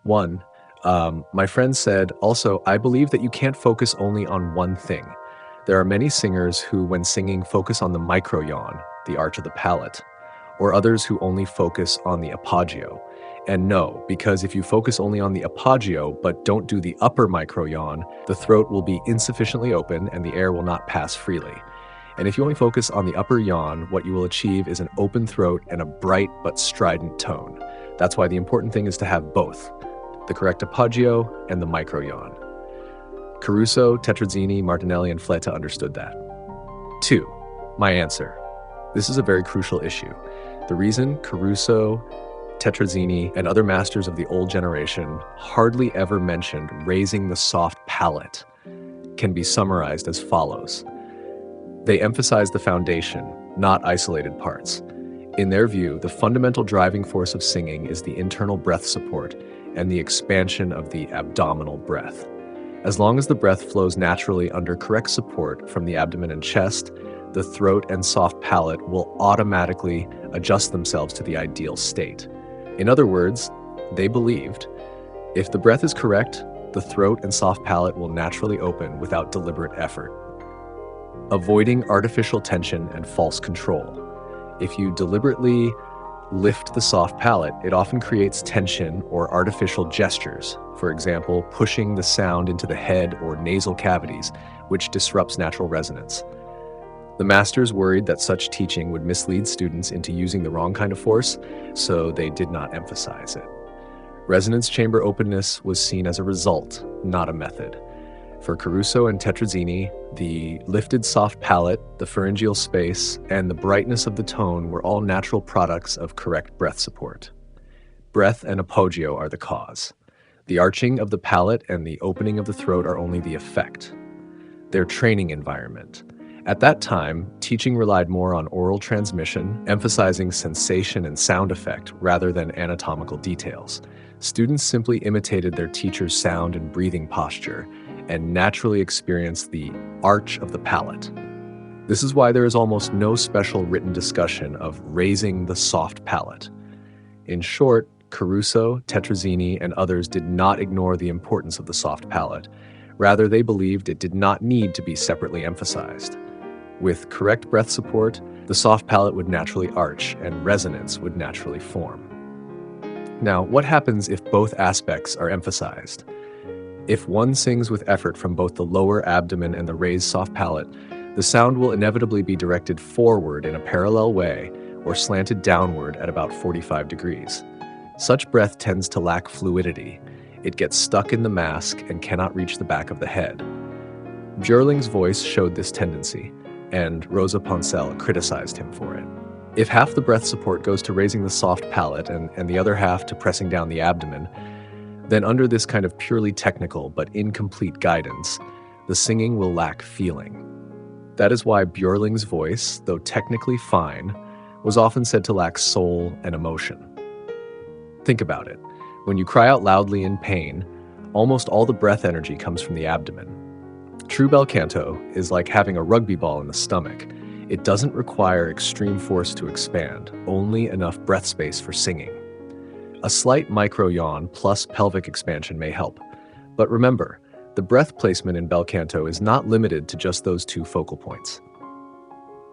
One, my friend said, also, I believe that you can't focus only on one thing. There are many singers who, when singing, focus on the micro-yawn, the arch of the palate, or others who only focus on the appoggio. And no, because if you focus only on the appoggio but don't do the upper micro-yawn, the throat will be insufficiently open and the air will not pass freely. And if you only focus on the upper yawn, what you will achieve is an open throat and a bright but strident tone. That's why the important thing is to have both, the correct appoggio and the micro-yawn. Caruso, Tetrazzini, Martinelli, and Fleta understood that. 2. My answer. This is a very crucial issue. The reason Caruso, Tetrazzini, and other masters of the old generation hardly ever mentioned raising the soft palate can be summarized as follows. They emphasize the foundation, not isolated parts. In their view, the fundamental driving force of singing is the internal breath support and the expansion of the abdominal breath. As long as the breath flows naturally under correct support from the abdomen and chest, the throat and soft palate will automatically adjust themselves to the ideal state. In other words, they believed, if the breath is correct, the throat and soft palate will naturally open without deliberate effort. Avoiding artificial tension and false control. If you deliberately lift the soft palate, it often creates tension or artificial gestures, for example, pushing the sound into the head or nasal cavities, which disrupts natural resonance. The masters worried that such teaching would mislead students into using the wrong kind of force, so they did not emphasize it. Resonance chamber openness was seen as a result, not a method. For Caruso and Tetrazzini, the lifted soft palate, the pharyngeal space, and the brightness of the tone were all natural products of correct breath support. Breath and appoggio are the cause. The arching of the palate and the opening of the throat are only the effect. Their training environment. At that time, teaching relied more on oral transmission, emphasizing sensation and sound effect rather than anatomical details. Students simply imitated their teacher's sound and breathing posture, and naturally experienced the arch of the palate. This is why there is almost no special written discussion of raising the soft palate. In short, Caruso, Tetrazzini, and others did not ignore the importance of the soft palate. Rather, they believed it did not need to be separately emphasized. With correct breath support, the soft palate would naturally arch and resonance would naturally form. Now, what happens if both aspects are emphasized? If one sings with effort from both the lower abdomen and the raised soft palate, the sound will inevitably be directed forward in a parallel way or slanted downward at about 45 degrees. Such breath tends to lack fluidity. It gets stuck in the mask and cannot reach the back of the head. Björling's voice showed this tendency, and Rosa Poncel criticized him for it. If half the breath support goes to raising the soft palate and the other half to pressing down the abdomen, then under this kind of purely technical but incomplete guidance, the singing will lack feeling. That is why Björling's voice, though technically fine, was often said to lack soul and emotion. Think about it. When you cry out loudly in pain, almost all the breath energy comes from the abdomen. True bel canto is like having a rugby ball in the stomach. It doesn't require extreme force to expand, only enough breath space for singing. A slight micro-yawn plus pelvic expansion may help. But remember, the breath placement in bel canto is not limited to just those two focal points.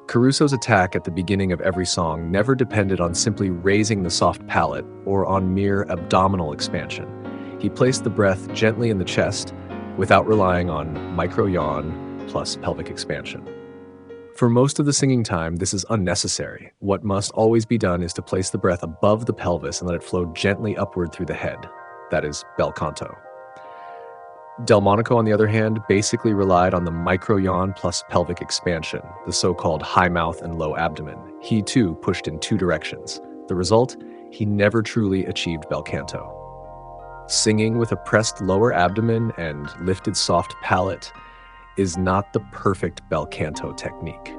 Caruso's attack at the beginning of every song never depended on simply raising the soft palate or on mere abdominal expansion. He placed the breath gently in the chest without relying on micro-yawn plus pelvic expansion. For most of the singing time, this is unnecessary. What must always be done is to place the breath above the pelvis and let it flow gently upward through the head. That is bel canto. Delmonico, on the other hand, basically relied on the micro-yawn plus pelvic expansion, the so-called high mouth and low abdomen. He too pushed in two directions. The result? He never truly achieved bel canto. Singing with a pressed lower abdomen and lifted soft palate is not the perfect bel canto technique.